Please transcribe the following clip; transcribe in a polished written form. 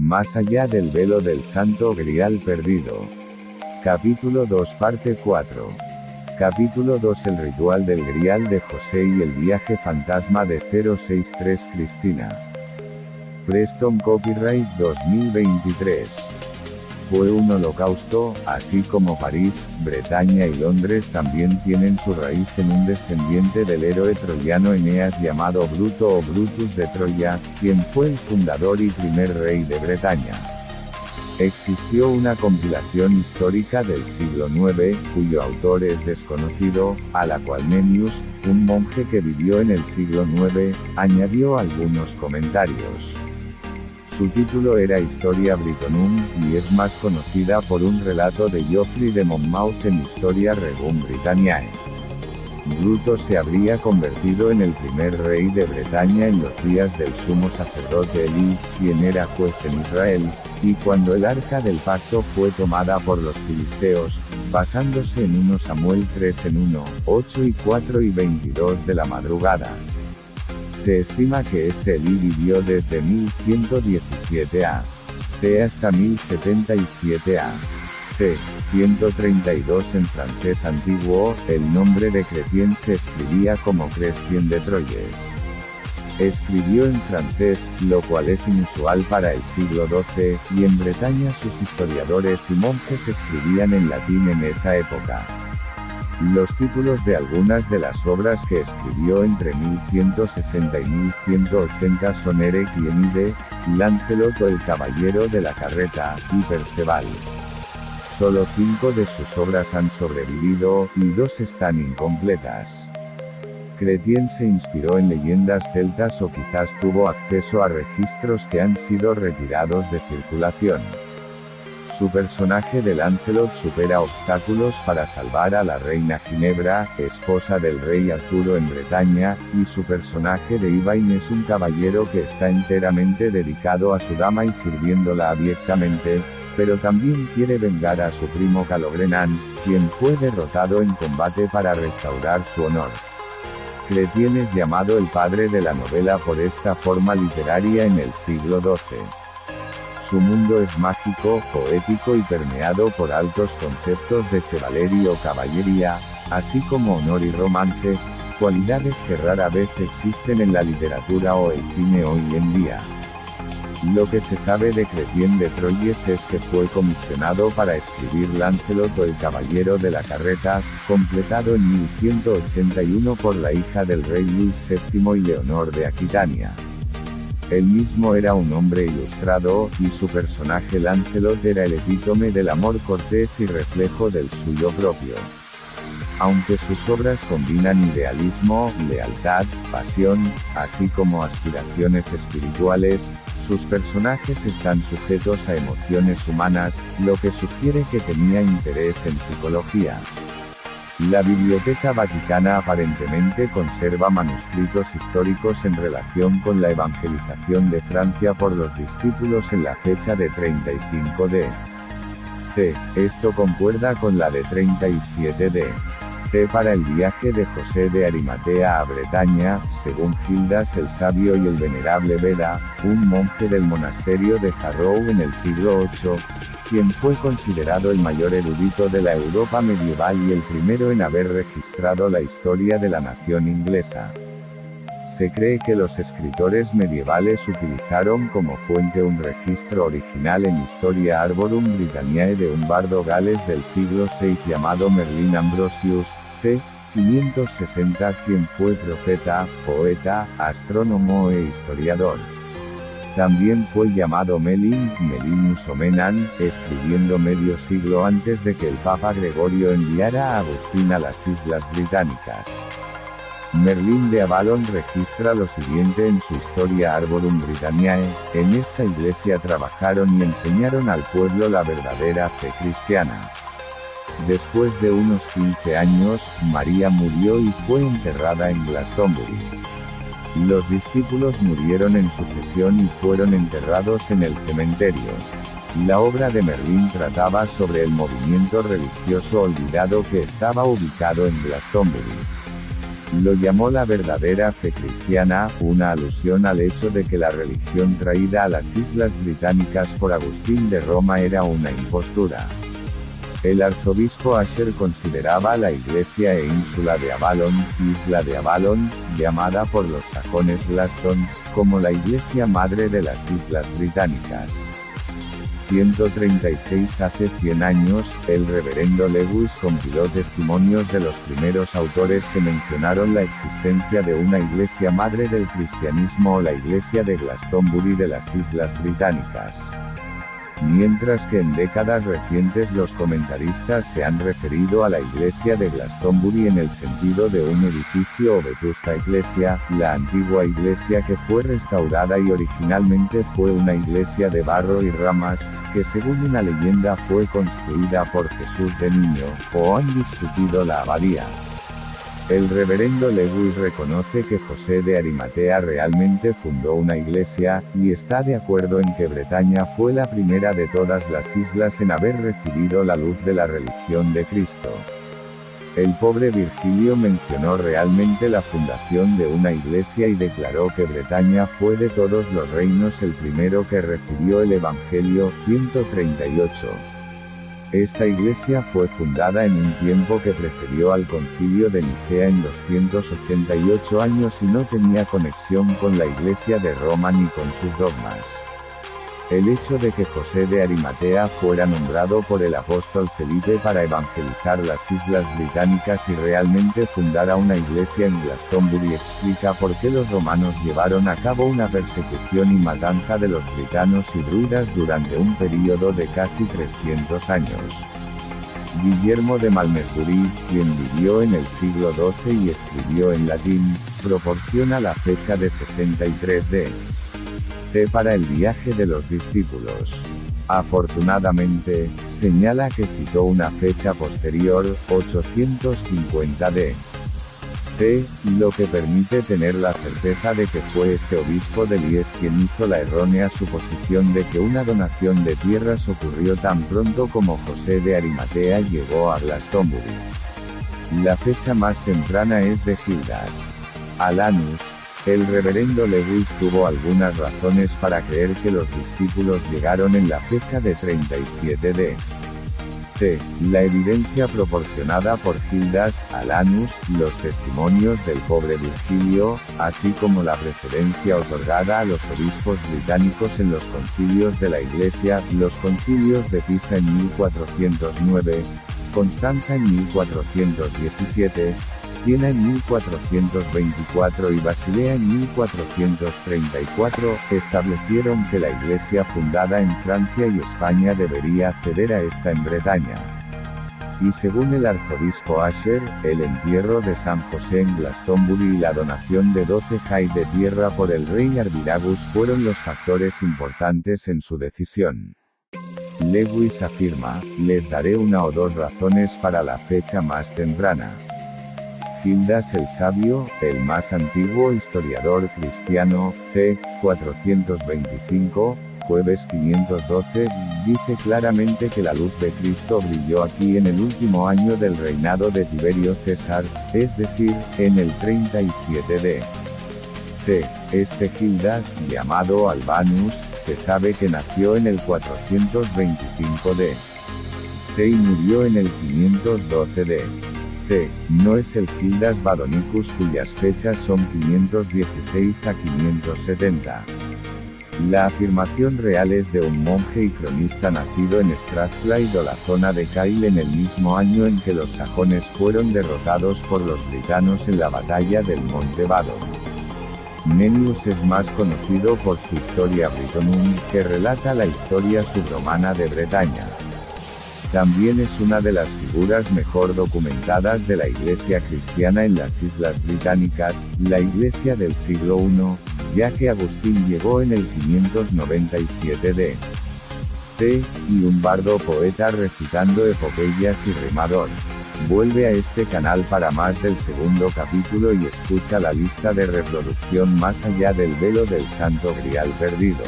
Más allá del velo del Santo Grial perdido. Capítulo 2 Parte 4. Capítulo 2 El ritual del Grial de José y el viaje fantasma de 063 Cristina. Preston Copyright 2023. Fue un holocausto, así como París, Bretaña y Londres también tienen su raíz en un descendiente del héroe troyano Eneas llamado Bruto o Brutus de Troya, quien fue el fundador y primer rey de Bretaña. Existió una compilación histórica del siglo IX, cuyo autor es desconocido, a la cual Nennius, un monje que vivió en el siglo IX, añadió algunos comentarios. Su título era Historia Britonum, y es más conocida por un relato de Geoffrey de Monmouth en Historia Regum Britanniae. Bruto se habría convertido en el primer rey de Bretaña en los días del sumo sacerdote Elí, quien era juez en Israel, y cuando el arca del pacto fue tomada por los filisteos, basándose en 1 Samuel 3 en 1, 8 y 4 y 22 de la madrugada. Se estima que este Elí vivió desde 1117 a.C. hasta 1077 a.C. 132 en francés antiguo, el nombre de Chrétien se escribía como Chrestien de Troyes. Escribió en francés, lo cual es inusual para el siglo XII, y en Bretaña sus historiadores y monjes escribían en latín en esa época. Los títulos de algunas de las obras que escribió entre 1160 y 1180 son Eric y Enide, Lancelot o el Caballero de la Carreta, y Perceval. Solo 5 de sus obras han sobrevivido, y 2 están incompletas. Chrétien se inspiró en leyendas celtas o quizás tuvo acceso a registros que han sido retirados de circulación. Su personaje de Lancelot supera obstáculos para salvar a la reina Ginebra, esposa del rey Arturo en Bretaña, y su personaje de Ivain es un caballero que está enteramente dedicado a su dama y sirviéndola abyectamente, pero también quiere vengar a su primo Calogrenant, quien fue derrotado en combate para restaurar su honor. Chrétien es llamado el padre de la novela por esta forma literaria en el siglo XII. Su mundo es mágico, poético y permeado por altos conceptos de chevalería o caballería, así como honor y romance, cualidades que rara vez existen en la literatura o el cine hoy en día. Lo que se sabe de Chrétien de Troyes es que fue comisionado para escribir Lancelot o el Caballero de la Carreta, completado en 1181 por la hija del rey Luis VII y Leonor de Aquitania. Él mismo era un hombre ilustrado, y su personaje Lancelot era el epítome del amor cortés y reflejo del suyo propio. Aunque sus obras combinan idealismo, lealtad, pasión, así como aspiraciones espirituales, sus personajes están sujetos a emociones humanas, lo que sugiere que tenía interés en psicología. La Biblioteca Vaticana aparentemente conserva manuscritos históricos en relación con la evangelización de Francia por los discípulos en la fecha de 35 d.C. Esto concuerda con la de 37 d.C. para el viaje de José de Arimatea a Bretaña, según Gildas el Sabio y el Venerable Beda, un monje del monasterio de Jarrow en el siglo VIII, quien fue considerado el mayor erudito de la Europa medieval y el primero en haber registrado la historia de la nación inglesa. Se cree que los escritores medievales utilizaron como fuente un registro original en Historia Arborum Britanniae de un bardo gales del siglo VI llamado Merlin Ambrosius, c. 560, quien fue profeta, poeta, astrónomo e historiador. También fue llamado Melin, Melinus o Menan, escribiendo medio siglo antes de que el Papa Gregorio enviara a Agustín a las Islas Británicas. Merlín de Avalon registra lo siguiente en su Historia Arborum Britanniae: en esta iglesia trabajaron y enseñaron al pueblo la verdadera fe cristiana. Después de unos 15 años, María murió y fue enterrada en Glastonbury. Los discípulos murieron en sucesión y fueron enterrados en el cementerio. La obra de Merlín trataba sobre el movimiento religioso olvidado que estaba ubicado en Glastonbury. Lo llamó la verdadera fe cristiana, una alusión al hecho de que la religión traída a las Islas Británicas por Agustín de Roma era una impostura. El arzobispo Asher consideraba la iglesia e ínsula de Avalon, isla de Avalon, llamada por los sajones Glaston, como la iglesia madre de las Islas Británicas. 136 Hace 100 años, el reverendo Lewis compiló testimonios de los primeros autores que mencionaron la existencia de una iglesia madre del cristianismo o la iglesia de Glastonbury de las Islas Británicas. Mientras que en décadas recientes los comentaristas se han referido a la iglesia de Glastonbury en el sentido de un edificio o vetusta iglesia, la antigua iglesia que fue restaurada y originalmente fue una iglesia de barro y ramas, que según una leyenda fue construida por Jesús de niño, o han discutido la abadía. El reverendo Lewis reconoce que José de Arimatea realmente fundó una iglesia, y está de acuerdo en que Bretaña fue la primera de todas las islas en haber recibido la luz de la religión de Cristo. El pobre Virgilio mencionó realmente la fundación de una iglesia y declaró que Bretaña fue de todos los reinos el primero que recibió el Evangelio, 138. Esta iglesia fue fundada en un tiempo que precedió al concilio de Nicea en 288 años y no tenía conexión con la iglesia de Roma ni con sus dogmas. El hecho de que José de Arimatea fuera nombrado por el apóstol Felipe para evangelizar las Islas Británicas y realmente fundara una iglesia en Glastonbury explica por qué los romanos llevaron a cabo una persecución y matanza de los britanos y druidas durante un período de casi 300 años. Guillermo de Malmesbury, quien vivió en el siglo XII y escribió en latín, proporciona la fecha de 63 d. C para el viaje de los discípulos. Afortunadamente, señala que citó una fecha posterior, 850 d. C, lo que permite tener la certeza de que fue este obispo de Lies quien hizo la errónea suposición de que una donación de tierras ocurrió tan pronto como José de Arimatea llegó a Glastonbury. La fecha más temprana es de Gildas. Alanus. El reverendo Lewis tuvo algunas razones para creer que los discípulos llegaron en la fecha de 37 d. C. La evidencia proporcionada por Gildas, Alanus, los testimonios del pobre Virgilio, así como la preferencia otorgada a los obispos británicos en los concilios de la Iglesia, los concilios de Pisa en 1409, Constanza en 1417, Siena en 1424 y Basilea en 1434, establecieron que la iglesia fundada en Francia y España debería acceder a esta en Bretaña. Y según el arzobispo Asher, el entierro de San José en Glastonbury y la donación de 12 jai de tierra por el rey Arviragus fueron los factores importantes en su decisión. Lewis afirma, les daré una o dos razones para la fecha más temprana. Gildas el Sabio, el más antiguo historiador cristiano, c. 425, jueves 512, dice claramente que la luz de Cristo brilló aquí en el último año del reinado de Tiberio César, es decir, en el 37 d. C. Este Gildas, llamado Albanus, se sabe que nació en el 425 d. C. y murió en el 512 d. C. No es el Gildas Badonicus cuyas fechas son 516 a 570. La afirmación real es de un monje y cronista nacido en Strathclyde o la zona de Kyle en el mismo año en que los sajones fueron derrotados por los britanos en la batalla del Monte Badon. Nennius es más conocido por su Historia Britonum, que relata la historia subromana de Bretaña. También es una de las figuras mejor documentadas de la Iglesia cristiana en las Islas Británicas, la Iglesia del siglo I, ya que Agustín llegó en el 597 d. C. y un bardo poeta recitando epopeyas y rimador. Vuelve a este canal para más del segundo capítulo y escucha la lista de reproducción Más allá del velo del Santo Grial perdido.